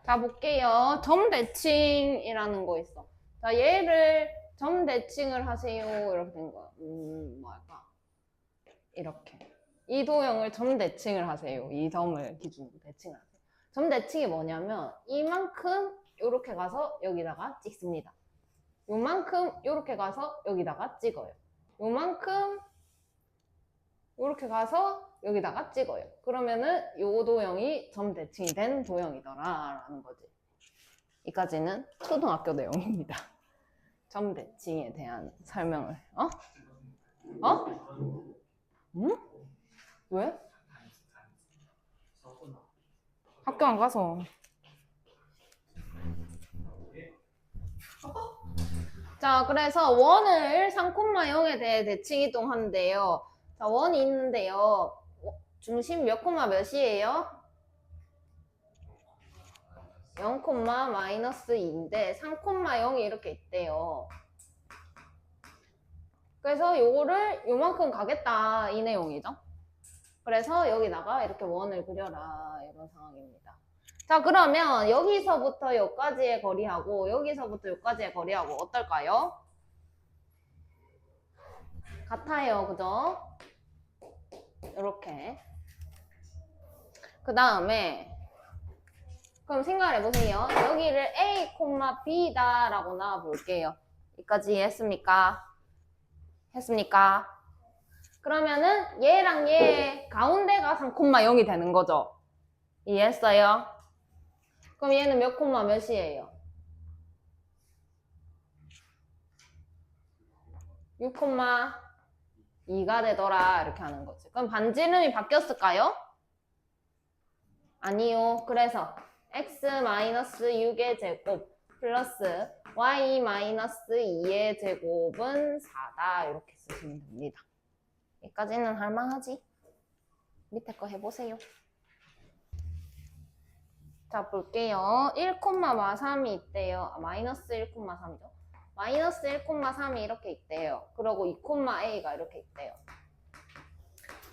자, 볼게요. 점 대칭이라는 거 있어. 자, 얘를 점 대칭을 하세요. 이렇게 된 거야. 뭐 할까? 이렇게. 이 도형을 점 대칭을 하세요. 이 점을 기준으로 대칭을 하세요. 점 대칭이 뭐냐면 이만큼 이렇게 가서 여기다가 찍습니다. 요만큼 이렇게 가서 여기다가 찍어요. 요만큼 이렇게 가서 여기다가 찍어요. 그러면은 요 도형이 점 대칭이 된 도형이더라 라는 거지. 여기까지는 초등학교 내용입니다. 점 대칭에 대한 설명을. 응? 왜? 학교 안 가서. 자, 그래서 원을 3,0에 대해 대칭 이동하는데요. 자, 원이 있는데요. 중심 몇 콤마 몇이에요? 0, 마이너스 2인데 3,0이 이렇게 있대요. 그래서 요거를 요만큼 가겠다 이 내용이죠. 그래서 여기다가 이렇게 원을 그려라 이런 상황입니다. 자, 그러면 여기서부터 여기까지의 거리하고 여기서부터 여기까지의 거리하고 어떨까요? 같아요, 그죠? 이렇게. 그 다음에 그럼 생각을 해보세요. 여기를 A, B다 라고 놔볼게요. 여기까지 이해했습니까? 했습니까? 그러면은 얘랑 얘 가운데가 3,0이 되는 거죠. 이해했어요? 그럼 얘는 몇 콤마 몇이에요? 6,2가 되더라 이렇게 하는 거지. 그럼 반지름이 바뀌었을까요? 아니요. 그래서 x-6의 제곱 플러스 y-2의 제곱은 4다 이렇게 쓰시면 됩니다. 여기까지는 할만하지? 밑에 거 해보세요. 자, 볼게요. 1,3이 있대요. 마이너스 1,3이죠. 마이너스 1,3이 이렇게 있대요. 그리고 2,a가 이렇게 있대요.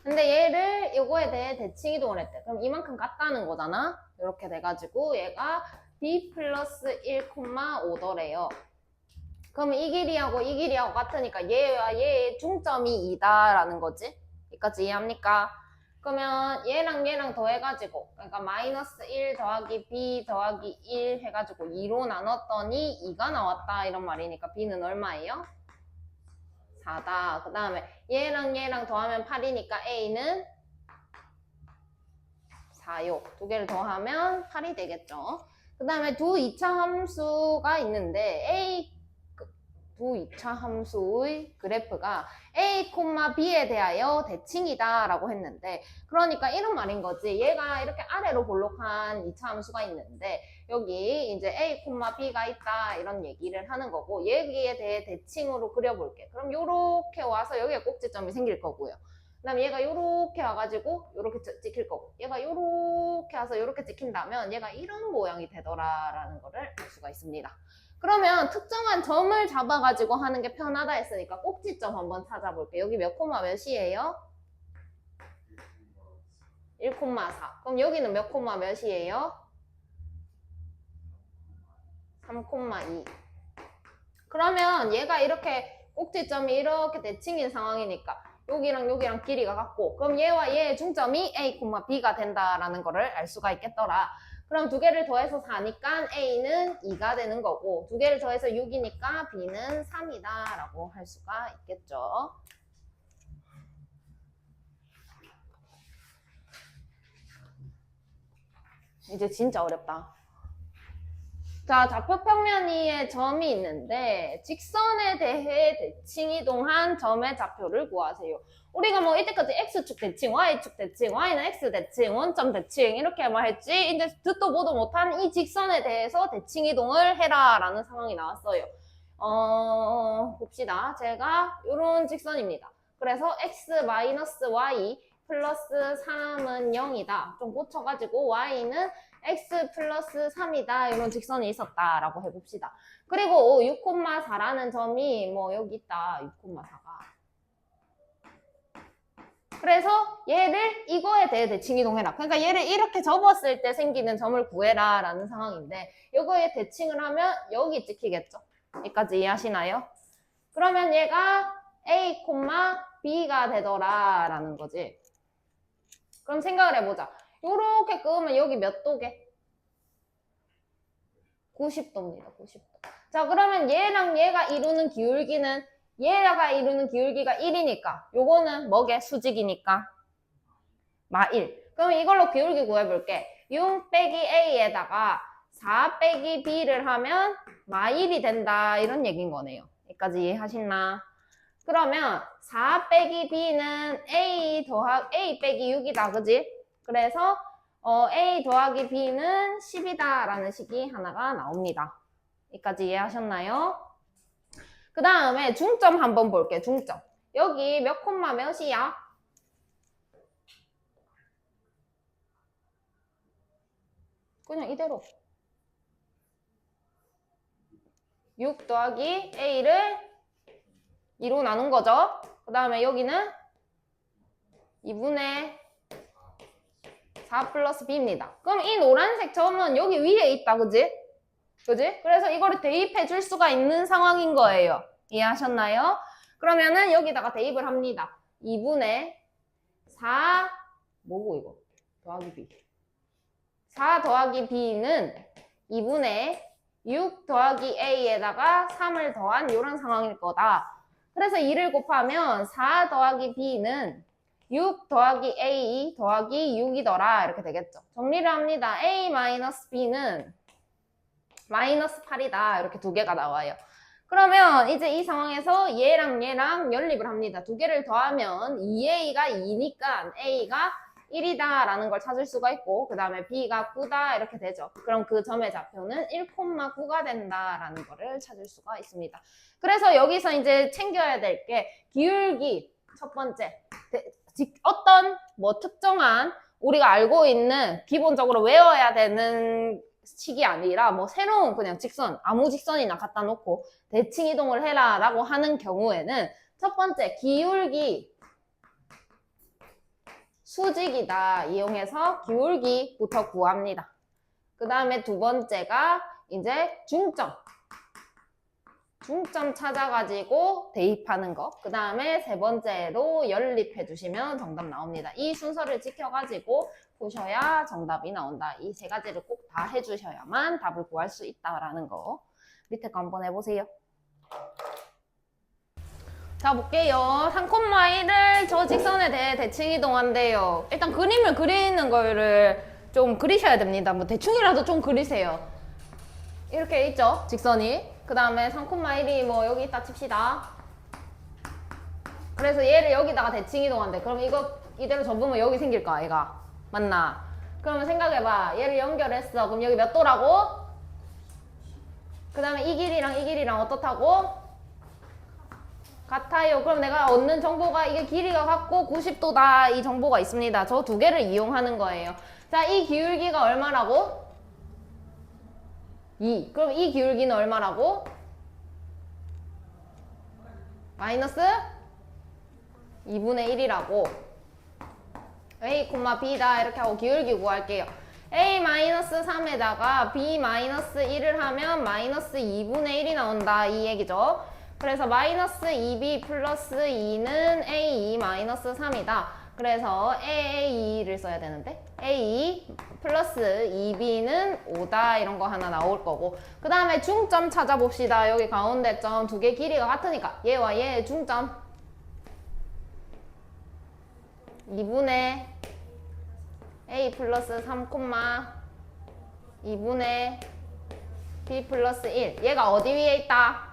근데 얘를 요거에 대해 대칭 이동을 했대. 그럼 이만큼 같다는 거잖아. 이렇게 돼가지고 얘가 b 플러스 1,5더래요. 그러면 이 길이하고 이 길이하고 같으니까 얘와 얘의 중점이 2다라는 거지. 여기까지 이해합니까? 그러면 얘랑 얘랑 더해가지고 그러니까 마이너스 1 더하기 b 더하기 1 해가지고 2로 나눴더니 2가 나왔다 이런 말이니까 b는 얼마예요? 4다. 그 다음에 얘랑 얘랑 더하면 8이니까 a는 4요. 두 개를 더하면 8이 되겠죠. 그 다음에 두 2차 함수가 있는데 두 2차 함수의 그래프가 a, b에 대하여 대칭이다 라고 했는데 그러니까 이런 말인 거지. 얘가 이렇게 아래로 볼록한 2차 함수가 있는데 여기 이제 a, b가 있다 이런 얘기를 하는 거고 여기에 대해 대칭으로 그려볼게. 그럼 요렇게 와서 여기에 꼭지점이 생길 거고요. 그 다음에 얘가 요렇게 와가지고 요렇게 찍힐 거고 얘가 요렇게 와서 요렇게 찍힌다면 얘가 이런 모양이 되더라라는 거를 알 수가 있습니다. 그러면 특정한 점을 잡아가지고 하는 게 편하다 했으니까 꼭지점 한번 찾아볼게요. 여기 몇 콤마 몇이에요? 1,4. 그럼 여기는 몇 콤마 몇이에요? 3,2. 그러면 얘가 이렇게 꼭지점이 이렇게 대칭인 상황이니까 여기랑 여기랑 길이가 같고 그럼 얘와 얘의 중점이 A, B가 된다라는 거를 알 수가 있겠더라. 그럼 두 개를 더해서 4니까 A는 2가 되는 거고 두 개를 더해서 6이니까 B는 3이다 라고 할 수가 있겠죠. 이제 진짜 어렵다. 자, 좌표평면 위에 점이 있는데 직선에 대해 대칭 이동한 점의 좌표를 구하세요. 우리가 뭐 이때까지 x축 대칭, y축 대칭, y는 x 대칭, 원점 대칭 이렇게만 했지 이제 듣도 보도 못한 이 직선에 대해서 대칭 이동을 해라 라는 상황이 나왔어요. 봅시다. 제가 이런 직선입니다. 그래서 x-y 플러스 3은 0이다. 좀 고쳐가지고 y는 x 플러스 3이다. 이런 직선이 있었다라고 해봅시다. 그리고 6,4라는 점이 뭐 여기 있다. 6,4가. 그래서 얘를 이거에 대해 대칭이동해라. 그러니까 얘를 이렇게 접었을 때 생기는 점을 구해라 라는 상황인데 이거에 대칭을 하면 여기 찍히겠죠. 여기까지 이해하시나요? 그러면 얘가 A, B가 되더라 라는 거지. 그럼 생각을 해보자. 요렇게 끄면 여기 몇 도게? 90도입니다. 90도. 자, 그러면 얘랑 얘가 이루는 기울기는 얘가 이루는 기울기가 1이니까 요거는 뭐게? 수직이니까 마1. 그럼 이걸로 기울기 구해볼게. 6 빼기 A에다가 4 빼기 B를 하면 마1이 된다 이런 얘기인 거네요. 여기까지 이해하시나? 그러면 4 빼기 B는 A 빼기 6이다. 그지? 그래서 A 더하기 B는 10이다 라는 식이 하나가 나옵니다. 여기까지 이해하셨나요? 그 다음에 중점 한번 볼게. 중점. 여기 몇 콤마 몇이야? 그냥 이대로 6 더하기 A를 2로 나눈 거죠. 그 다음에 여기는 2분의 4 플러스 B입니다. 그럼 이 노란색 점은 여기 위에 있다. 그지? 그지? 그래서 이거를 대입해 줄 수가 있는 상황인 거예요. 이해하셨나요? 그러면은 여기다가 대입을 합니다. 2분의 4 뭐고 이거? 더하기 B. 4 더하기 B는 2분의 6 더하기 A에다가 3을 더한 이런 상황일 거다. 그래서 2를 곱하면 4 더하기 B는 6 더하기 A 더하기 6이더라 이렇게 되겠죠. 정리를 합니다. A 마이너스 B는 마이너스 8이다. 이렇게 두 개가 나와요. 그러면 이제 이 상황에서 얘랑 얘랑 연립을 합니다. 두 개를 더하면 2A가 2니까 A가 1이다 라는 걸 찾을 수가 있고 그 다음에 B가 9다 이렇게 되죠. 그럼 그 점의 좌표는 1,9가 된다 라는 거를 찾을 수가 있습니다. 그래서 여기서 이제 챙겨야 될 게 기울기 첫 번째 어떤 뭐 특정한 우리가 알고 있는 기본적으로 외워야 되는 식이 아니라 뭐 새로운 그냥 직선 아무 직선이나 갖다 놓고 대칭 이동을 해라 라고 하는 경우에는 첫 번째 기울기 수직이다 이용해서 기울기부터 구합니다. 그 다음에 두 번째가 이제 중점 찾아가지고 대입하는 거. 그 다음에 세 번째로 연립해 주시면 정답 나옵니다. 이 순서를 지켜가지고 보셔야 정답이 나온다. 이 세 가지를 꼭 다 해주셔야만 답을 구할 수 있다라는 거. 밑에 거 한번 해보세요. 자, 볼게요. 3,1을 저 직선에 대해 대칭 이동한대요. 일단 그림을 그리는 거를 좀 그리셔야 됩니다. 뭐 대충이라도 좀 그리세요. 이렇게 있죠? 직선이. 그 다음에 3,1이 뭐 여기 있다 칩시다. 그래서 얘를 여기다가 대칭 이동한대. 그럼 이거 이대로 접으면 여기 생길 거야, 얘가. 맞나? 그러면 생각해봐. 얘를 연결했어. 그럼 여기 몇 도라고? 그 다음에 이 길이랑 어떻다고? 같아요. 그럼 내가 얻는 정보가 이게 길이가 같고 90도다 이 정보가 있습니다. 저 두 개를 이용하는 거예요. 자, 이 기울기가 얼마라고? 2. 그럼 이 기울기는 얼마라고? 마이너스 2분의 1이라고. A, B다 이렇게 하고 기울기 구할게요. A 마이너스 3에다가 B 마이너스 1을 하면 마이너스 2분의 1이 나온다 이 얘기죠. 그래서 마이너스 2B 플러스 2는 A2 마이너스 3이다. 그래서 A2를 써야 되는데 A2 플러스 2B는 5다 이런 거 하나 나올 거고 그 다음에 중점 찾아봅시다. 여기 가운데 점 두 개 길이가 같으니까 얘와 얘의 중점 2분의 A 플러스 3, 2분의 B 플러스 1 얘가 어디 위에 있다?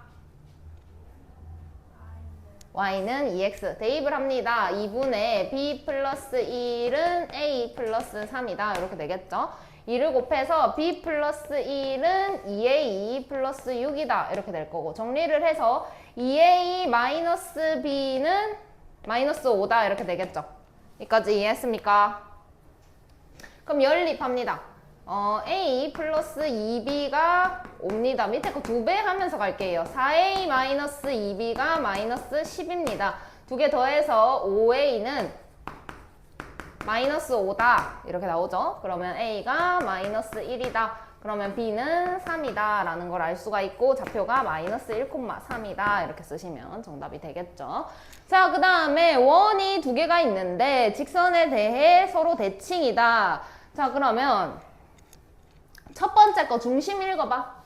y는 2x 대입을 합니다. 2분의 b 플러스 1은 a 플러스 3이다. 이렇게 되겠죠. 2를 곱해서 b 플러스 1은 2a 플러스 6이다. 이렇게 될 거고 정리를 해서 2a 마이너스 b는 마이너스 5다. 이렇게 되겠죠. 여기까지 이해했습니까? 그럼 연립합니다. A 플러스 2B가 옵니다. 밑에 거 2배 하면서 갈게요. 4A 마이너스 2B가 마이너스 10입니다. 두 개 더해서 5A는 마이너스 5다 이렇게 나오죠. 그러면 A가 마이너스 1이다. 그러면 B는 3이다 라는 걸 알 수가 있고 좌표가 마이너스 1,3이다 이렇게 쓰시면 정답이 되겠죠. 자, 그 다음에 원이 두 개가 있는데 직선에 대해 서로 대칭이다. 자, 그러면 첫 번째 거 중심 읽어봐.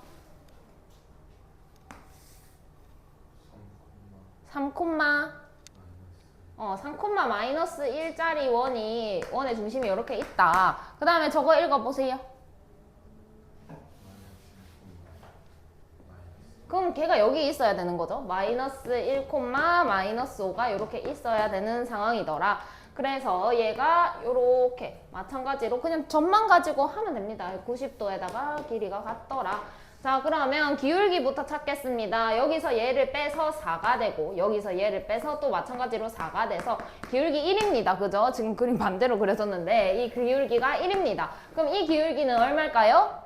3, 3, 마이너스 1짜리 원의 중심이 이렇게 있다. 그 다음에 저거 읽어보세요. 그럼 걔가 여기 있어야 되는 거죠. 마이너스 1, 마이너스 5가 이렇게 있어야 되는 상황이더라. 그래서 얘가 이렇게 마찬가지로 그냥 점만 가지고 하면 됩니다. 90도에다가 길이가 같더라. 자, 그러면 기울기부터 찾겠습니다. 여기서 얘를 빼서 4가 되고 여기서 얘를 빼서 또 마찬가지로 4가 돼서 기울기 1입니다. 그죠? 지금 그림 반대로 그려졌는데 이 기울기가 1입니다. 그럼 이 기울기는 얼마일까요?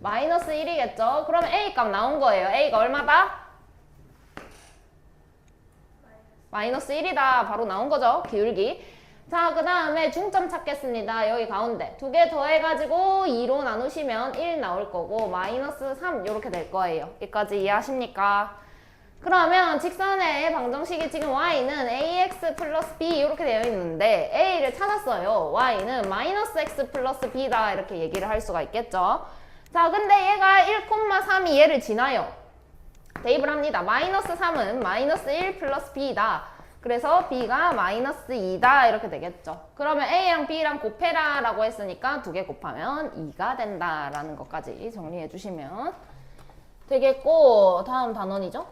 마이너스 1이겠죠? 그러면 A 값 나온 거예요. A가 얼마다? 마이너스 1이다. 바로 나온 거죠. 기울기. 자, 그 다음에 중점 찾겠습니다. 여기 가운데 두 개 더해가지고 2로 나누시면 1 나올 거고 마이너스 3 이렇게 될 거예요. 여기까지 이해하십니까? 그러면 직선의 방정식이 지금 y는 ax 플러스 b 이렇게 되어 있는데 a를 찾았어요. y는 마이너스 x 플러스 b다 이렇게 얘기를 할 수가 있겠죠. 자, 근데 얘가 1,3이 얘를 지나요. 대입을 합니다. 마이너스 3은 마이너스 1 플러스 b다. 그래서 b가 마이너스 2다 이렇게 되겠죠. 그러면 a랑 b랑 곱해라 라고 했으니까 두 개 곱하면 2가 된다라는 것까지 정리해 주시면 되겠고, 다음 단원이죠.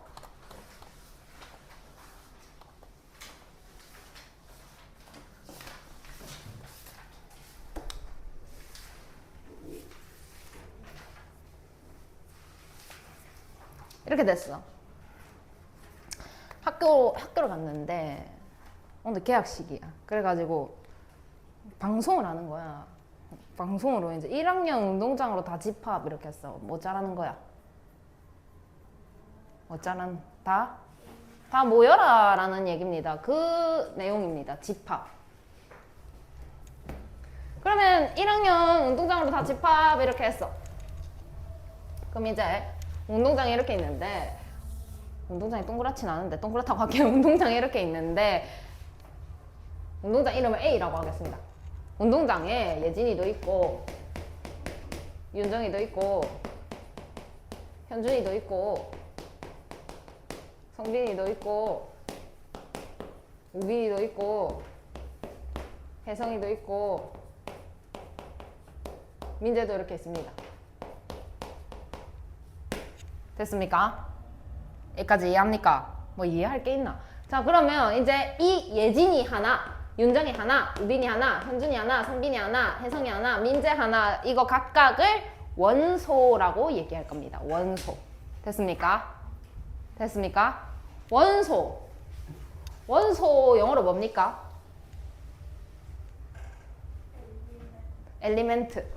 이렇게 됐어. 학교를 갔는데 오늘 개학식이야. 그래가지고 방송을 하는 거야. 방송으로 이제 1학년 운동장으로 다 집합 이렇게 했어. 뭐 짜라는 거야? 뭐 짜란? 다 모여라 라는 얘기입니다. 그 내용입니다. 집합. 그러면 1학년 운동장으로 다 집합 이렇게 했어. 그럼 이제 운동장이 이렇게 있는데 운동장이 동그랗진 않은데 동그랗다고 할게요. 운동장이 이렇게 있는데 운동장 이름을 A라고 하겠습니다. 운동장에 예진이도 있고 윤정이도 있고 현준이도 있고 성빈이도 있고 우빈이도 있고 혜성이도 있고 민재도 이렇게 있습니다. 됐습니까? 여기까지 이해합니까? 뭐 이해할 게 있나? 자, 그러면 이제 이 예진이 하나, 윤정이 하나, 우빈이 하나, 현준이 하나, 성빈이 하나, 혜성이 하나, 민재 하나 이거 각각을 원소라고 얘기할 겁니다. 원소. 됐습니까? 됐습니까? 원소. 원소 영어로 뭡니까? 엘리멘트.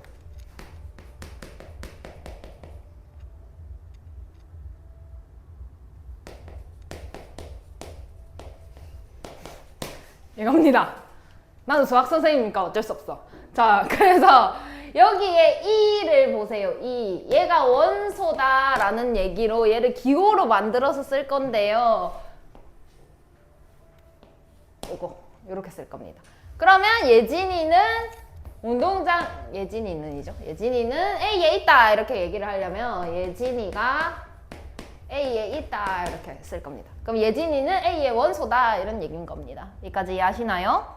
이겁니다. 나는 수학 선생님이니까 어쩔 수 없어. 자, 그래서 여기에 E를 보세요. E. 얘가 원소다라는 얘기로 얘를 기호로 만들어서 쓸 건데요. 이거 이렇게 쓸 겁니다. 그러면 예진이는 운동장 예진이는이죠. 예진이는 A에 있다 이렇게 얘기를 하려면 예진이가 A에 있다 이렇게 쓸 겁니다. 그럼 예진이는 A의 원소다 이런 얘기인 겁니다. 여기까지 이해하시나요?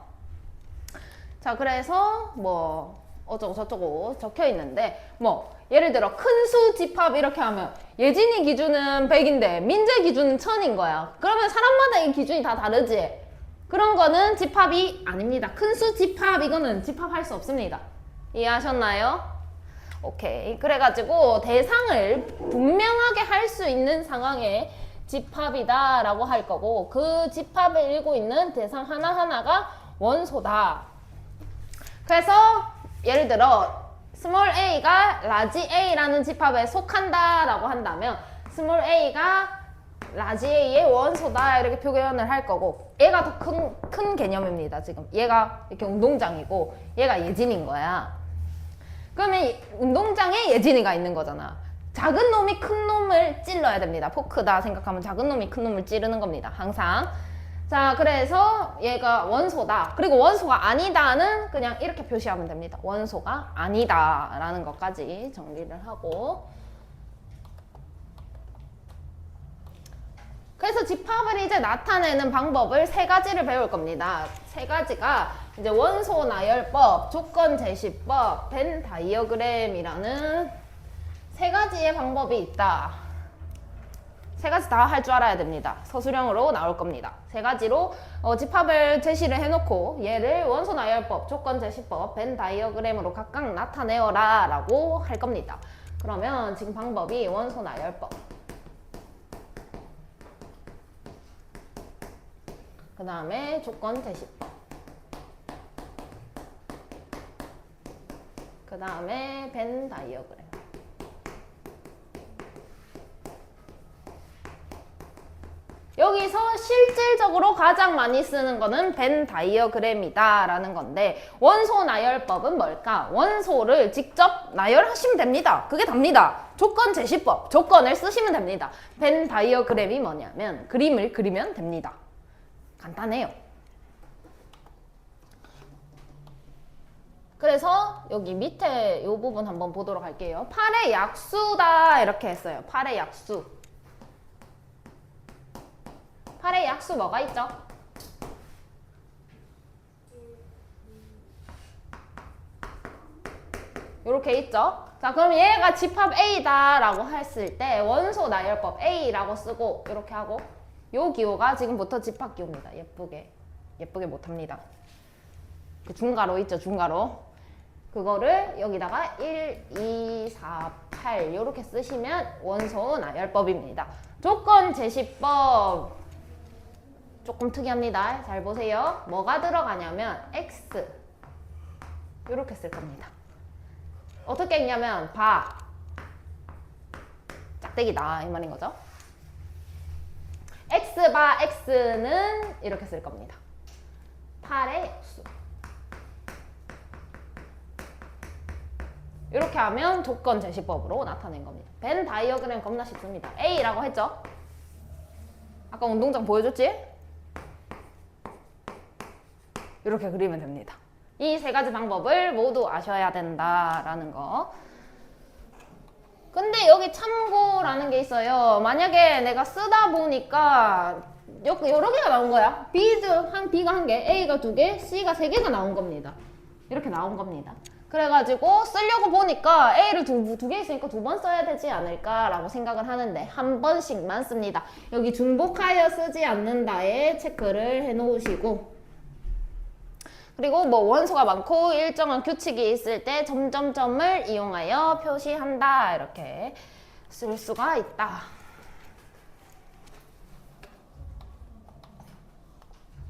자, 그래서 뭐 어쩌고 저쩌고 적혀 있는데 뭐 예를 들어 큰 수 집합 이렇게 하면 예진이 기준은 100인데 민재 기준은 1000인 거야. 그러면 사람마다 이 기준이 다 다르지? 그런 거는 집합이 아닙니다. 큰 수 집합 이거는 집합할 수 없습니다. 이해하셨나요? 오케이. 그래가지고 대상을 분명하게 할 수 있는 상황의 집합이다 라고 할 거고 그 집합을 읽고 있는 대상 하나하나가 원소다. 그래서 예를 들어 스몰 a가 라지 a라는 집합에 속한다 라고 한다면 스몰 a가 라지 a의 원소다 이렇게 표현을 할 거고 얘가 더 큰 개념입니다. 지금 얘가 이렇게 운동장이고 얘가 예진인 거야. 그러면 운동장에 예진이가 있는 거잖아. 작은 놈이 큰 놈을 찔러야 됩니다. 포크다 생각하면 작은 놈이 큰 놈을 찌르는 겁니다. 항상. 자, 그래서 얘가 원소다. 그리고 원소가 아니다는 그냥 이렇게 표시하면 됩니다. 원소가 아니다 라는 것까지 정리를 하고. 그래서 집합을 이제 나타내는 방법을 세 가지를 배울 겁니다. 세 가지가 이제 원소 나열법, 조건 제시법, 벤 다이어그램이라는 세 가지의 방법이 있다. 세 가지 다 할 줄 알아야 됩니다. 서술형으로 나올 겁니다. 세 가지로 집합을 제시를 해놓고 얘를 원소 나열법, 조건 제시법, 벤 다이어그램으로 각각 나타내어라 라고 할 겁니다. 그러면 지금 방법이 원소 나열법, 그 다음에 조건 제시법, 그 다음에 벤 다이어그램. 여기서 실질적으로 가장 많이 쓰는 거는 벤 다이어그램이다 라는 건데, 원소 나열법은 뭘까? 원소를 직접 나열하시면 됩니다. 그게 답니다. 조건 제시법, 조건을 쓰시면 됩니다. 벤 다이어그램이 뭐냐면 그림을 그리면 됩니다. 간단해요. 그래서 여기 밑에 이 부분 한번 보도록 할게요. 8의 약수다 이렇게 했어요. 8의 약수. 8의 약수 뭐가 있죠? 이렇게 있죠? 자, 그럼 얘가 집합 A다 라고 했을 때 원소 나열법 A라고 쓰고 이렇게 하고, 요 기호가 지금부터 집합 기호입니다. 예쁘게 못합니다. 그 중괄호 있죠? 중괄호. 그거를 여기다가 1, 2, 4, 8 이렇게 쓰시면 원소 나열법입니다. 조건 제시법 조금 특이합니다. 잘 보세요. 뭐가 들어가냐면 X 이렇게 쓸 겁니다. 어떻게 읽냐면 바 짝대기다 이 말인 거죠. X 바 X는 이렇게 쓸 겁니다. 8의 약수. 이렇게 하면 조건 제시법으로 나타낸 겁니다. 벤 다이어그램 겁나 쉽습니다. A라고 했죠? 아까 운동장 보여줬지? 이렇게 그리면 됩니다. 이 세 가지 방법을 모두 아셔야 된다라는 거. 근데 여기 참고라는 게 있어요. 만약에 내가 쓰다 보니까 여러 개가 나온 거야. B가 한 개, A가 2개, C가 3개가 나온 겁니다. 이렇게 나온 겁니다. 그래가지고 쓰려고 보니까 A를 두 개 있으니까 2번 써야 되지 않을까라고 생각을 하는데 한 번씩만 씁니다. 여기 중복하여 쓰지 않는다에 체크를 해놓으시고, 그리고 뭐 원소가 많고 일정한 규칙이 있을 때 점점점을 이용하여 표시한다 이렇게 쓸 수가 있다.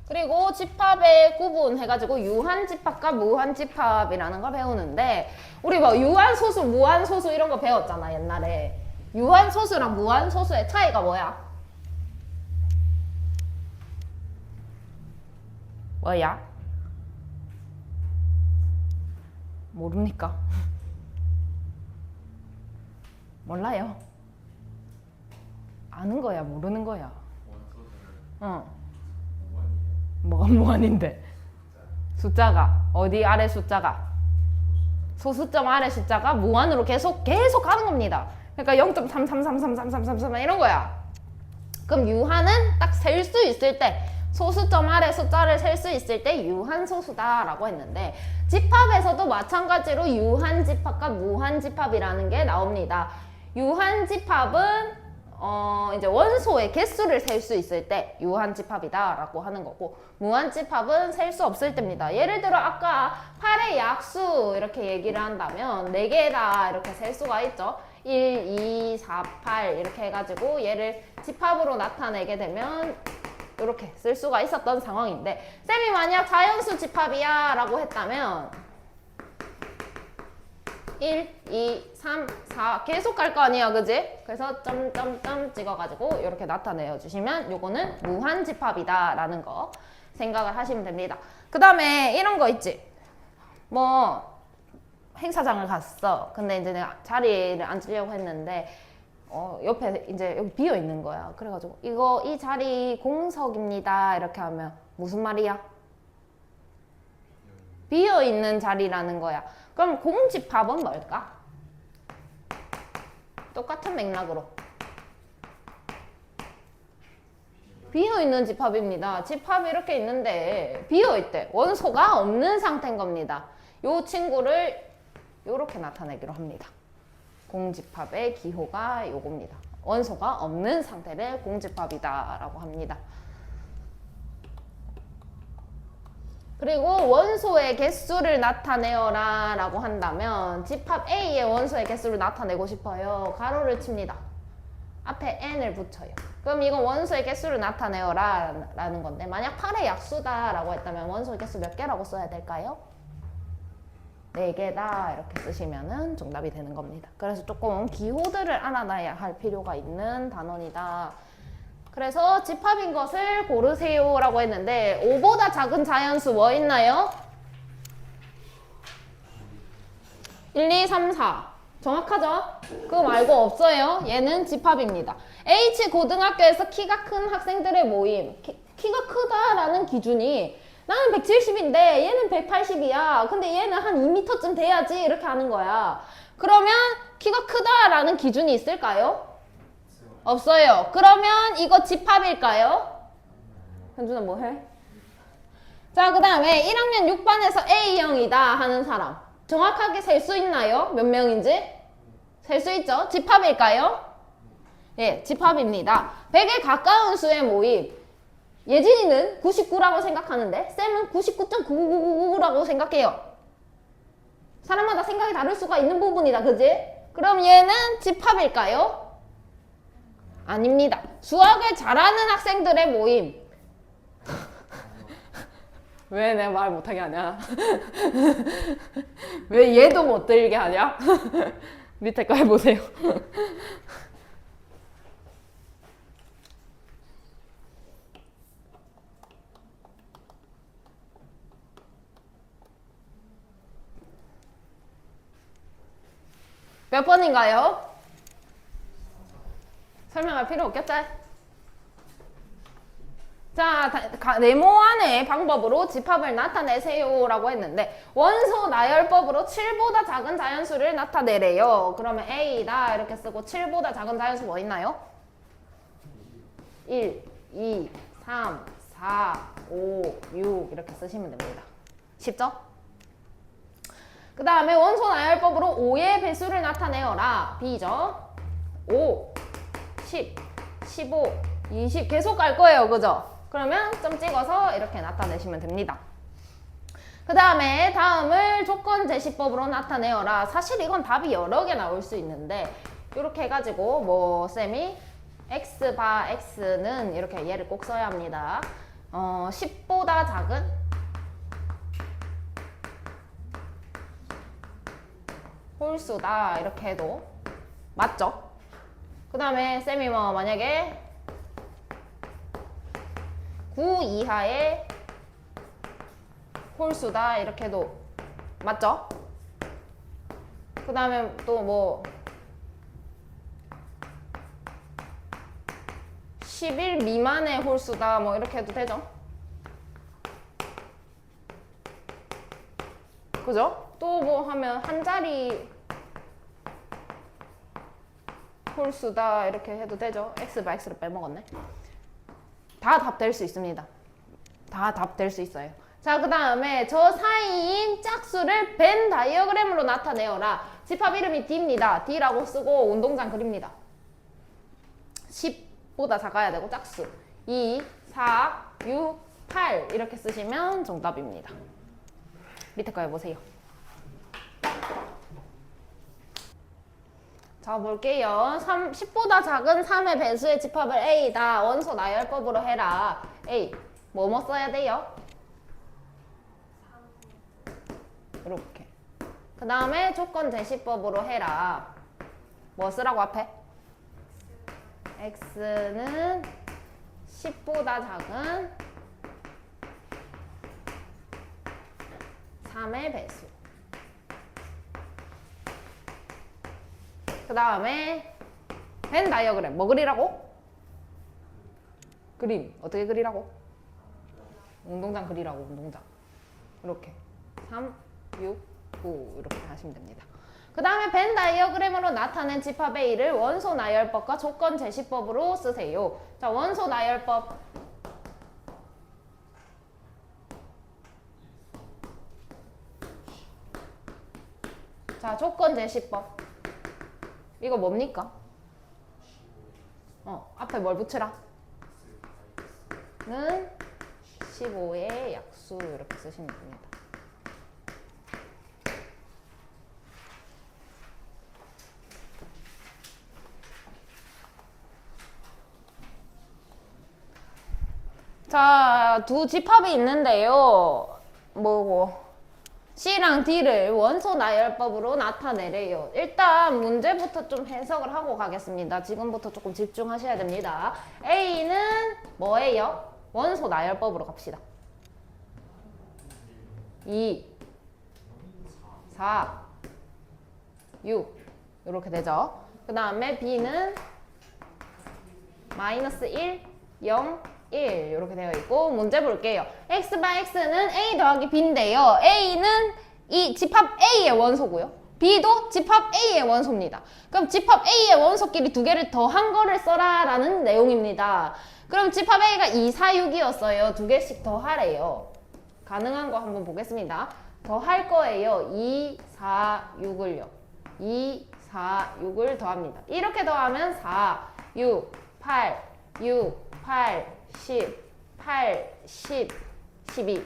그리고 집합의 구분해가지고 유한집합과 무한집합이라는 걸 배우는데, 우리 뭐 유한소수, 무한소수 이런 거 배웠잖아 옛날에. 유한소수랑 무한소수의 차이가 뭐야? 뭐야? 모릅니까? 몰라요. 아는 거야 모르는 거야? 뭐가 무한인데? 숫자가 어디 아래 숫자가 소수점 아래 숫자가 무한으로 계속 가는 겁니다. 그러니까 0.3333333 이런 거야. 그럼 유한은 딱 셀 수 있을 때, 소수점 아래 숫자를 셀 수 있을 때 유한소수다라고 했는데, 집합에서도 마찬가지로 유한집합과 무한집합이라는 게 나옵니다. 유한집합은 이제 원소의 개수를 셀 수 있을 때 유한집합이다 라고 하는 거고, 무한집합은 셀 수 없을 때입니다. 예를 들어 아까 8의 약수 이렇게 얘기를 한다면 4개다 이렇게 셀 수가 있죠. 1, 2, 4, 8 이렇게 해가지고 얘를 집합으로 나타내게 되면 이렇게 쓸 수가 있었던 상황인데, 쌤이 만약 자연수 집합이야 라고 했다면 1, 2, 3, 4 계속 갈 거 아니야, 그지? 그래서 점점점 찍어가지고 이렇게 나타내어 주시면 요거는 무한 집합이다 라는 거 생각을 하시면 됩니다. 그 다음에 이런 거 있지? 뭐 행사장을 갔어. 근데 이제 내가 자리를 앉으려고 했는데 옆에 이제 여기 비어 있는 거야. 그래가지고 이 자리 공석입니다 이렇게 하면 무슨 말이야? 비어 있는 자리라는 거야. 그럼 공집합은 뭘까? 똑같은 맥락으로 비어 있는 집합입니다. 집합이 이렇게 있는데 비어 있대. 원소가 없는 상태인 겁니다. 요 친구를 요렇게 나타내기로 합니다. 공집합의 기호가 요겁니다. 원소가 없는 상태를 공집합이다 라고 합니다. 그리고 원소의 개수를 나타내어라 라고 한다면 집합 A의 원소의 개수를 나타내고 싶어요. 가로를 칩니다. 앞에 n을 붙여요. 그럼 이건 원소의 개수를 나타내어라 라는 건데 만약 8의 약수다 라고 했다면 원소의 개수 몇 개라고 써야 될까요? 4개다 이렇게 쓰시면 정답이 되는 겁니다. 그래서 조금 기호들을 알아놔야 할 필요가 있는 단원이다. 그래서 집합인 것을 고르세요 라고 했는데 5보다 작은 자연수 뭐 있나요? 1, 2, 3, 4 정확하죠? 그거 말고 없어요. 얘는 집합입니다. H고등학교에서 키가 큰 학생들의 모임 키가 크다라는 기준이 나는 170인데 얘는 180이야. 근데 얘는 한 2m쯤 돼야지 이렇게 하는 거야. 그러면 키가 크다라는 기준이 있을까요? 없어요. 그러면 이거 집합일까요? 현준아 뭐 해? 자, 그 다음에 1학년 6반에서 A형이다 하는 사람 정확하게 셀 수 있나요? 몇 명인지? 셀 수 있죠? 집합일까요? 예, 집합입니다. 100에 가까운 수의 모임 예진이는 99라고 생각하는데 쌤은 99.9999라고 생각해요. 사람마다 생각이 다를 수가 있는 부분이다. 그지? 그럼 얘는 집합일까요? 아닙니다. 수학을 잘하는 학생들의 모임. 왜 내가 말 못하게 하냐? 왜 얘도 못 들게 하냐? 밑에 거 해보세요. 몇 번인가요? 설명할 필요 없겠지? 자, 네모안의 방법으로 집합을 나타내세요 라고 했는데 원소 나열법으로 7보다 작은 자연수를 나타내래요. 그러면 A다 이렇게 쓰고 7보다 작은 자연수 뭐 있나요? 1, 2, 3, 4, 5, 6 이렇게 쓰시면 됩니다. 쉽죠? 그 다음에 원소 나열법으로 5의 배수를 나타내어라. B죠? 5, 10, 15, 20 계속 갈 거예요. 그죠? 그러면 점 찍어서 이렇게 나타내시면 됩니다. 그 다음에 다음을 조건 제시법으로 나타내어라. 사실 이건 답이 여러 개 나올 수 있는데 이렇게 해가지고 뭐 쌤이 x 바 x는 이렇게 얘를 꼭 써야 합니다. 10보다 작은 홀수다 이렇게 해도 맞죠? 그 다음에 쌤이 뭐 만약에 9 이하의 홀수다 이렇게 해도 맞죠? 그 다음에 또 뭐 11 미만의 홀수다 뭐 이렇게 해도 되죠? 그죠? 또 뭐 하면 한 자리 홀수다 이렇게 해도 되죠? x 바 x를 빼먹었네. 다 답 될 수 있습니다. 다 답 될 수 있어요. 자, 그 다음에 저 사이인 짝수를 벤 다이어그램으로 나타내어라. 집합 이름이 D입니다. D라고 쓰고 운동장 그립니다. 10보다 작아야 되고 짝수 2, 4, 6, 8 이렇게 쓰시면 정답입니다. 밑에 거 해보세요. 자, 볼게요. 10보다 작은 3의 배수의 집합을 A다. 원소 나열법으로 해라. A. 뭐뭐 써야 돼요? 이렇게. 그 다음에 조건 제시법으로 해라. 뭐 쓰라고 앞에? x는 10보다 작은 3의 배수. 그 다음에 벤 다이어그램 뭐 그리라고? 그림 어떻게 그리라고? 운동장 그리라고. 운동장 이렇게 3, 6, 9 이렇게 하시면 됩니다. 그 다음에 벤 다이어그램으로 나타낸 집합 A를 원소 나열법과 조건 제시법으로 쓰세요. 자, 원소 나열법. 자, 조건 제시법. 이거 뭡니까? 앞에 뭘 붙이라? 는 15의 약수 이렇게 쓰시면 됩니다. 자, 두 집합이 있는데요. 뭐고? C랑 D를 원소 나열법으로 나타내래요. 일단 문제부터 좀 해석을 하고 가겠습니다. 지금부터 조금 집중하셔야 됩니다. A는 뭐예요? 원소 나열법으로 갑시다. 2, 4, 6 이렇게 되죠. 그 다음에 B는 마이너스 1, 0, 1 이렇게 되어 있고 문제 볼게요. x 바 x는 a 더하기 b인데요. a는 이 집합 a의 원소고요. b도 집합 a의 원소입니다. 그럼 집합 a의 원소끼리 두 개를 더한 거를 써라 라는 내용입니다. 그럼 집합 a가 2, 4, 6이었어요. 두 개씩 더하래요. 가능한 거 한번 보겠습니다. 더할 거예요. 2, 4, 6을요. 2, 4, 6을 더합니다. 이렇게 더하면 4, 6, 8, 6, 8, 10, 8, 10, 12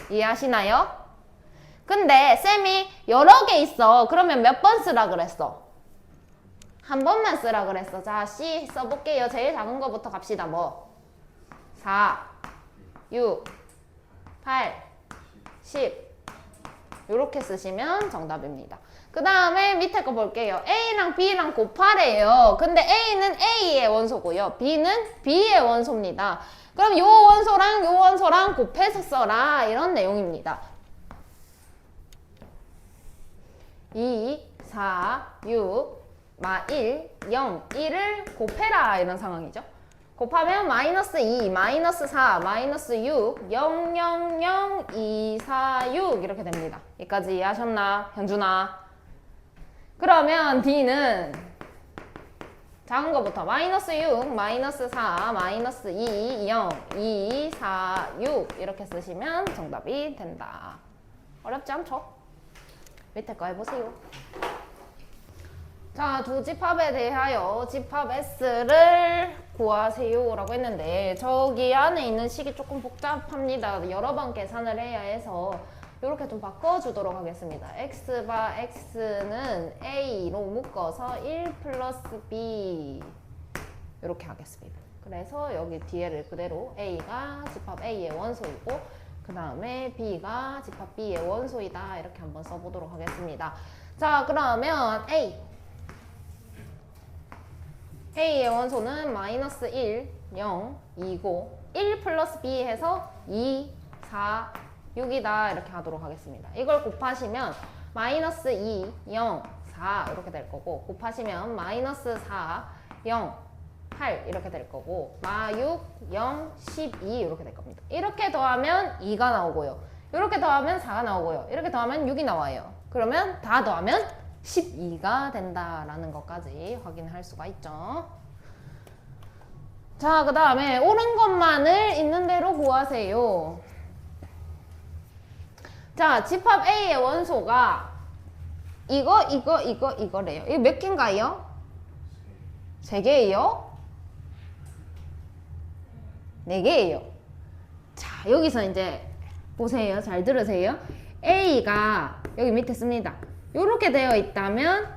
이해하시나요? 근데 쌤이 여러 개 있어. 그러면 몇 번 쓰라 그랬어? 한 번만 쓰라 그랬어. 자, C 써볼게요. 제일 작은 거부터 갑시다. 뭐? 4, 6, 8, 10 이렇게 쓰시면 정답입니다. 그 다음에 밑에 거 볼게요. A랑 B랑 곱하래요. 근데 A는 A의 원소고요. B는 B의 원소입니다. 그럼 요 원소랑 요 원소랑 곱해서 써라 이런 내용입니다. 2, 4, 6, 1, 0, 1을 곱해라 이런 상황이죠. 곱하면 마이너스 2, 마이너스 4, 마이너스 6, 0, 0, 0, 2, 4, 6 이렇게 됩니다. 여기까지 이해하셨나? 현준아? 그러면 D는 작은 거부터 마이너스 6, 마이너스 4, 마이너스 2, 0, 2, 4, 6 이렇게 쓰시면 정답이 된다. 어렵지 않죠? 밑에 거 해보세요. 자, 두 집합에 대하여 집합 S를 구하세요 라고 했는데 저기 안에 있는 식이 조금 복잡합니다. 여러 번 계산을 해야 해서 이렇게 좀 바꿔주도록 하겠습니다. x 바 x는 a로 묶어서 1 플러스 b 이렇게 하겠습니다. 그래서 여기 뒤에를 그대로 a가 집합 a의 원소이고 그 다음에 b가 집합 b의 원소이다 이렇게 한번 써보도록 하겠습니다. 자, 그러면 a의 원소는 마이너스 1, 0, 2고 1 플러스 b 해서 2, 4, 6이다 이렇게 하도록 하겠습니다. 이걸 곱하시면 마이너스 2, 0, 4 이렇게 될 거고 곱하시면 마이너스 4, 0, 8 이렇게 될 거고 6, 0, 12 이렇게 될 겁니다. 이렇게 더하면 2가 나오고요. 이렇게 더하면 4가 나오고요. 이렇게 더하면 6이 나와요. 그러면 다 더하면 12가 된다라는 것까지 확인할 수가 있죠. 자, 그 다음에 옳은 것만을 있는 대로 구하세요. 자, 집합 A의 원소가 이거래요. 이거 몇 개인가요? 3개예요? 4개예요. 자, 여기서 이제 보세요. 잘 들으세요. A가 여기 밑에 씁니다. 이렇게 되어 있다면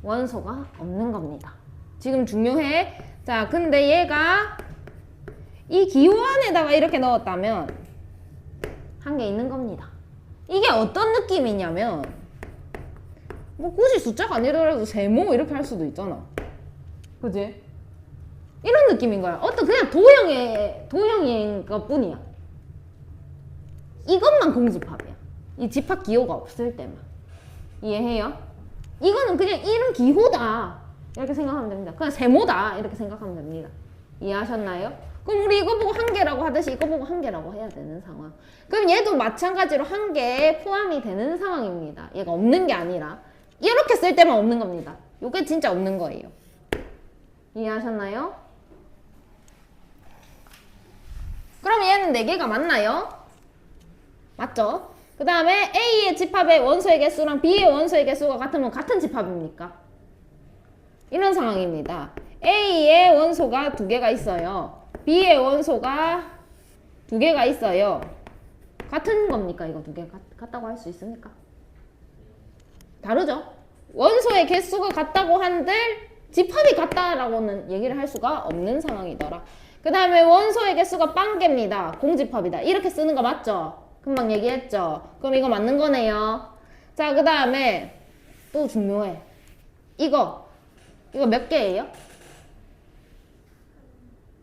원소가 없는 겁니다. 지금 중요해. 자, 근데 얘가 이 기호 안에다가 이렇게 넣었다면 한 개 있는 겁니다. 이게 어떤 느낌이냐면 뭐 굳이 숫자가 아니더라도 세모 이렇게 할 수도 있잖아. 그지? 이런 느낌인 거야. 어떤 그냥 도형인 것 뿐이야. 이것만 공집합이야. 이 집합 기호가 없을 때만. 이해해요? 이거는 그냥 이런 기호다 이렇게 생각하면 됩니다. 그냥 세모다 이렇게 생각하면 됩니다. 이해하셨나요? 그럼 우리 이거 보고 한 개라고 하듯이 이거 보고 한 개라고 해야 되는 상황. 그럼 얘도 마찬가지로 한 개에 포함이 되는 상황입니다. 얘가 없는 게 아니라 이렇게 쓸 때만 없는 겁니다. 이게 진짜 없는 거예요. 이해하셨나요? 그럼 얘는 4개가 맞나요? 맞죠? 그 다음에 A의 집합의 원소의 개수랑 B의 원소의 개수가 같으면 같은 집합입니까? 이런 상황입니다. A의 원소가 2개가 있어요. B의 원소가 2개가 있어요. 같은 겁니까? 이거 2개 같다고 할 수 있습니까? 다르죠? 원소의 개수가 같다고 한들 집합이 같다라고는 얘기를 할 수가 없는 상황이더라. 그 다음에 원소의 개수가 빵개입니다. 공집합이다. 이렇게 쓰는 거 맞죠? 금방 얘기했죠? 그럼 이거 맞는 거네요. 자, 그 다음에 또 중요해. 이거 몇 개예요?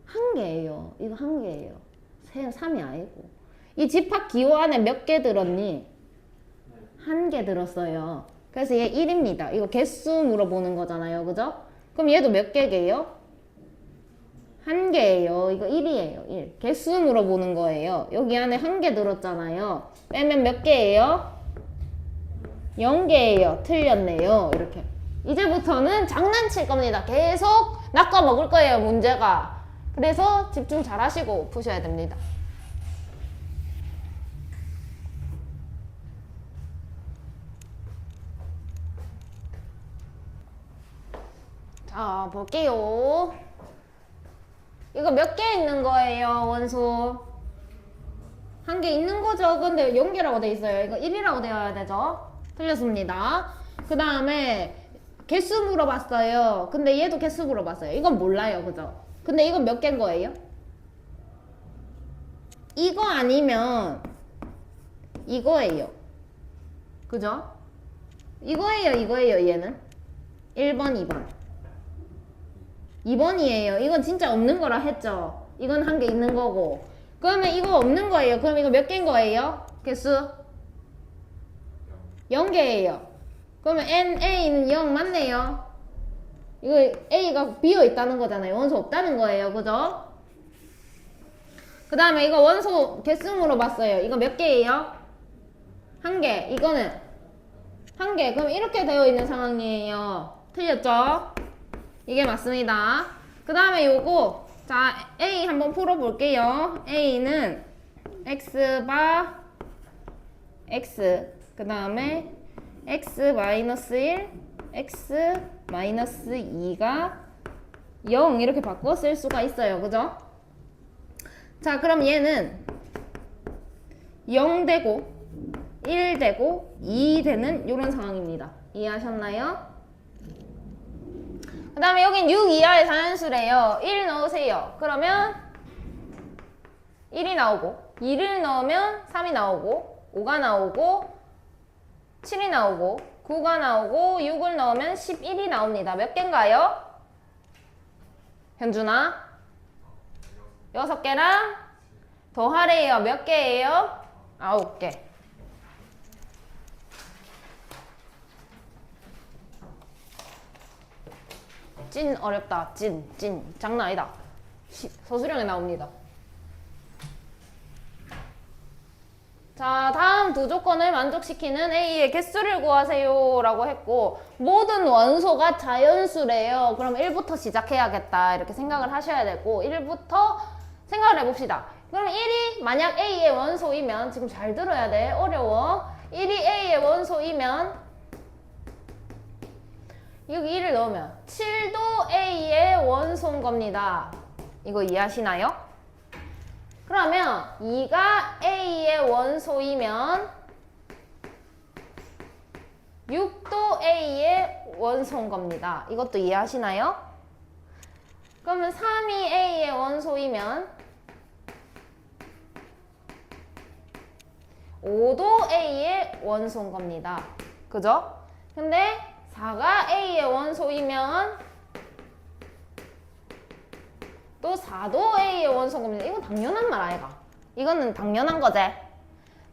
1개예요. 이거 1개예요. 3이 아니고. 이 집합 기호 안에 몇 개 들었니? 1개 들었어요. 그래서 얘 1입니다. 이거 개수 물어보는 거잖아요. 그죠? 그럼 얘도 몇 개예요? 1개예요. 이거 1이에요. 1. 개수 물어보는 거예요. 여기 안에 1개 들었잖아요. 빼면 몇 개예요? 0개예요. 틀렸네요. 이렇게. 이제부터는 장난칠 겁니다. 계속 낚아 먹을 거예요. 문제가. 그래서 집중 잘 하시고 푸셔야 됩니다. 자, 볼게요. 이거 몇 개 있는 거예요, 원소? 1개 있는 거죠. 근데 0개라고 돼 있어요. 이거 1이라고 되어야 되죠. 틀렸습니다. 그 다음에 개수 물어봤어요. 근데 얘도 개수 물어봤어요. 이건 몰라요. 그죠? 근데 이건 몇 개인 거예요? 이거 아니면 이거예요. 그죠? 이거예요, 얘는. 1번, 2번. 2번이에요. 이건 진짜 없는 거라 했죠. 이건 1개 있는 거고. 그러면 이거 없는 거예요. 그럼 이거 몇 개인 거예요? 개수? 0개예요. 그러면 A는 0 맞네요. 이거 A가 비어 있다는 거잖아요. 원소 없다는 거예요. 그죠? 그 다음에 이거 원소 개수 물어봤어요. 이거 몇 개예요? 1개. 이거는 1개. 그럼 이렇게 되어 있는 상황이에요. 틀렸죠? 이게 맞습니다. 그 다음에 요거 자 A 한번 풀어볼게요. A는 X바 X 그 다음에 X-1 X-2가 0 이렇게 바꿔 쓸 수가 있어요. 그죠? 자 그럼 얘는 0 되고 1 되고 2 되는 이런 상황입니다. 이해하셨나요? 그 다음에 여긴 6 이하의 자연수래요. 1 넣으세요. 그러면 1이 나오고 2를 넣으면 3이 나오고 5가 나오고 7이 나오고 9가 나오고 6을 넣으면 11이 나옵니다. 몇 개인가요? 현준아? 6개랑 더하래요. 몇 개예요? 9개. 찐 어렵다. 찐. 장난 아니다. 서술형에 나옵니다. 자, 다음 두 조건을 만족시키는 A의 개수를 구하세요 라고 했고 모든 원소가 자연수래요. 그럼 1부터 시작해야겠다 이렇게 생각을 하셔야 되고 1부터 생각을 해봅시다. 그럼 1이 만약 A의 원소이면 지금 잘 들어야 돼. 어려워. 1이 A의 원소이면 여기 1을 넣으면 7도 A의 원소인 겁니다. 이거 이해하시나요? 그러면 2가 A의 원소이면 6도 A의 원소인 겁니다. 이것도 이해하시나요? 그러면 3이 A의 원소이면 5도 A의 원소인 겁니다. 그죠? 근데 4가 A의 원소이면 또 4도 A의 원소인 겁니다. 이건 당연한 말 아이가? 이거는 당연한 거지.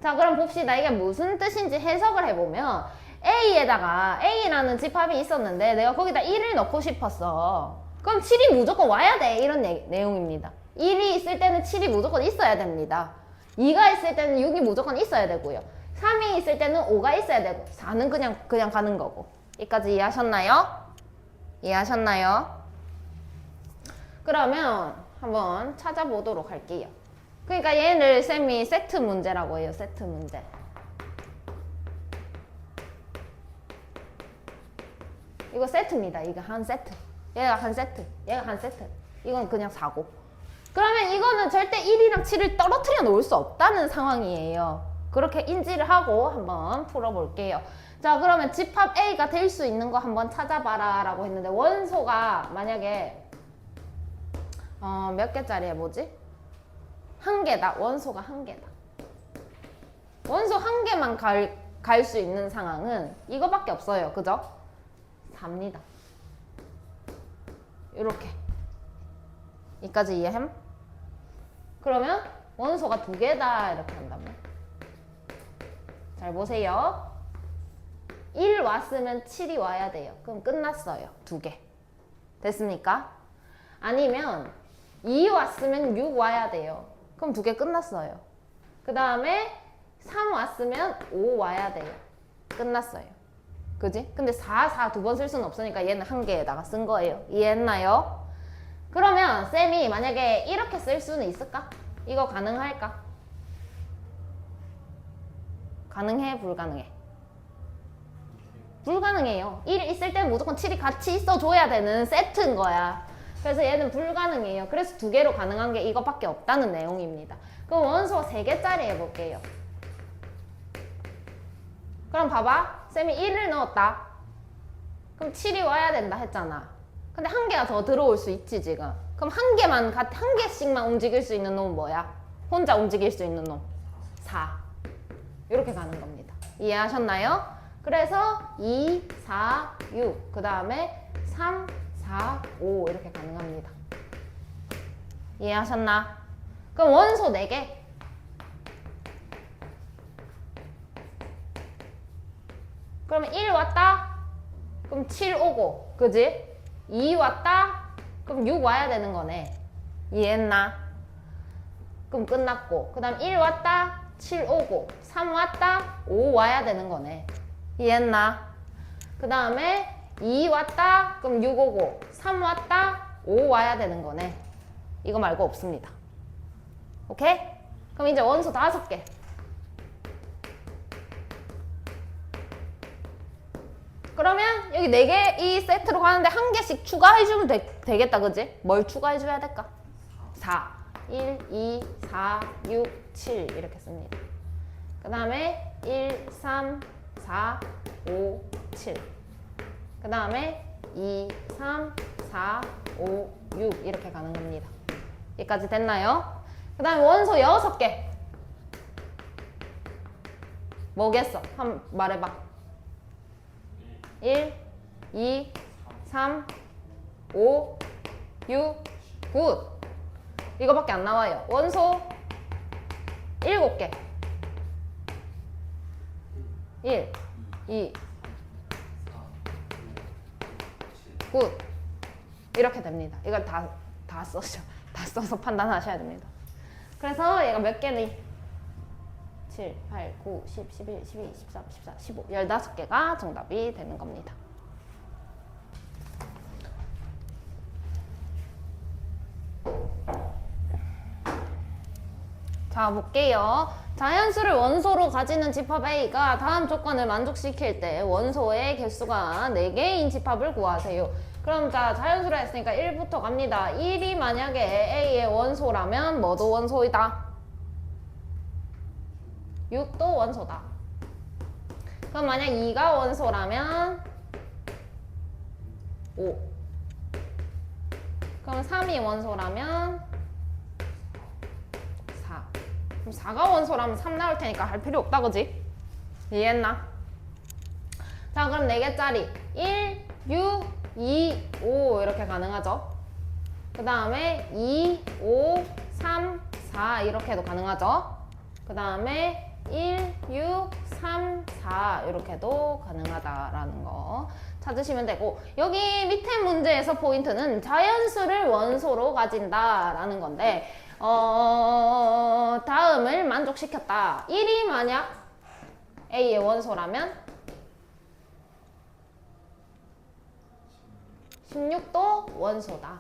자, 그럼 봅시다. 이게 무슨 뜻인지 해석을 해보면 A에다가 A라는 집합이 있었는데 내가 거기다 1을 넣고 싶었어. 그럼 7이 무조건 와야 돼. 이런 내용입니다. 1이 있을 때는 7이 무조건 있어야 됩니다. 2가 있을 때는 6이 무조건 있어야 되고요. 3이 있을 때는 5가 있어야 되고 4는 그냥 가는 거고. 여기까지 이해하셨나요? 이해하셨나요? 그러면 한번 찾아보도록 할게요. 그러니까 얘를 쌤이 세트 문제라고 해요. 세트 문제. 이거 세트입니다. 이거 한 세트. 얘가 한 세트. 얘가 한 세트. 이건 그냥 4고. 그러면 이거는 절대 1이랑 7을 떨어뜨려 놓을 수 없다는 상황이에요. 그렇게 인지를 하고 한번 풀어볼게요. 자, 그러면 집합 A가 될 수 있는 거 한번 찾아봐라 라고 했는데 원소가 만약에 몇 개짜리 해보지? 한 개다. 원소가 한 개다. 원소 한 개만 갈 수 있는 상황은 이거밖에 없어요. 그죠? 4입니다. 이렇게. 여기까지 이해함? 그러면 원소가 2개다 이렇게 한다면 잘 보세요. 1 왔으면 7이 와야 돼요. 그럼 끝났어요. 2개. 됐습니까? 아니면 2 왔으면 6 와야 돼요. 그럼 2개 끝났어요. 그 다음에 3 왔으면 5 와야 돼요. 끝났어요. 그지? 근데 4 두 번 쓸 수는 없으니까 얘는 한 개에다가 쓴 거예요. 이해했나요? 그러면 쌤이 만약에 이렇게 쓸 수는 있을까? 이거 가능할까? 가능해? 불가능해? 불가능해요. 1 있을 때는 무조건 7이 같이 있어줘야 되는 세트인 거야. 그래서 얘는 불가능해요. 그래서 2개로 가능한 게 이거밖에 없다는 내용입니다. 그럼 원소 3개짜리 해볼게요. 그럼 봐봐. 쌤이 1을 넣었다. 그럼 7이 와야 된다 했잖아. 근데 한 개가 더 들어올 수 있지 지금. 그럼 한 개씩만 움직일 수 있는 놈은 뭐야? 혼자 움직일 수 있는 놈. 4. 이렇게 가는 겁니다. 이해하셨나요? 그래서 2, 4, 6. 그 다음에 3, 4, 5 이렇게 가능합니다. 이해하셨나? 그럼 원소 4개. 그러면 1 왔다? 그럼 7 오고, 그지? 2 왔다? 그럼 6 와야 되는 거네. 이해했나? 그럼 끝났고. 그 다음 1 왔다? 7 오고. 3 왔다? 5 와야 되는 거네. 이해했나? 그 다음에 2 왔다? 그럼 6 오고. 3 왔다? 5 와야 되는 거네. 이거 말고 없습니다. 오케이? 그럼 이제 원소 5개. 그러면 여기 4개 이 세트로 가는데 한 개씩 추가해주면 되겠다. 그지? 뭘 추가해줘야 될까? 4. 1, 2, 4, 6, 7 이렇게 씁니다. 그 다음에 1, 3, 4, 5, 7. 그 다음에 2, 3, 4, 5, 6 이렇게 가는 겁니다. 여기까지 됐나요? 그 다음에 원소 6개. 뭐겠어? 한번 말해봐. 1, 2, 3, 5, 6, 9. 이거밖에 안 나와요. 원소 7개. 1, 2, 9. 이렇게 됩니다. 이걸 다 써서 판단하셔야 됩니다. 그래서 얘가 몇 개니? 7, 8, 9, 10, 11, 12, 13, 14, 15, 15개가 정답이 되는 겁니다. 자, 볼게요. 자연수를 원소로 가지는 집합 A가 다음 조건을 만족시킬 때 원소의 개수가 4개인 집합을 구하세요. 그럼 자, 자연수라 했으니까 1부터 갑니다. 1이 만약에 A의 원소라면 뭐도 원소이다? 6도 원소다. 그럼 만약 2가 원소라면 5. 그럼 3이 원소라면 4. 그럼 4가 원소라면 3 나올 테니까 할 필요 없다, 그지? 이해했나? 자, 그럼 4개짜리 1, 6, 2, 5 이렇게 가능하죠. 그 다음에 2, 5, 3, 4 이렇게 해도 가능하죠. 그 다음에 1, 6, 3, 4 이렇게도 가능하다라는 거 찾으시면 되고, 여기 밑에 문제에서 포인트는 자연수를 원소로 가진다라는 건데, 다음을 만족시켰다. 1이 만약 A의 원소라면 16도 원소다.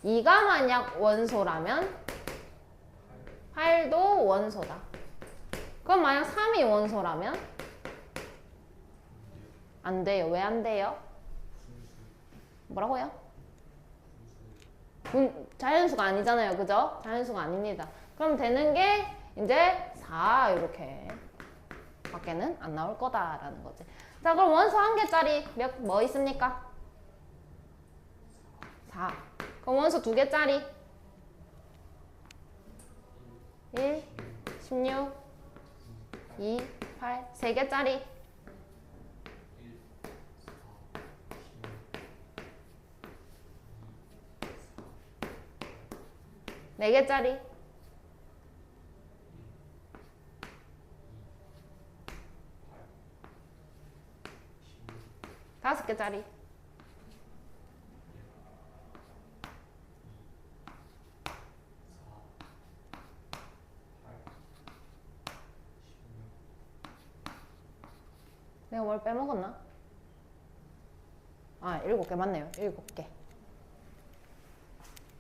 2가 만약 원소라면 8도 원소다. 그럼 만약 3이 원소라면 안 돼요. 왜 안 돼요? 뭐라고요? 자연수가 아니잖아요. 그죠? 자연수가 아닙니다. 그럼 되는 게 이제 4 이렇게 밖에는 안 나올 거다라는 거지. 자, 그럼 원소 한 개짜리 뭐 있습니까? 4. 그럼 원소 두 개짜리 1, 16, 2, 8. 세 개짜리 4개짜리 5개짜리 '내가 뭘 빼먹었나? 아, 7개 맞네요. 7개.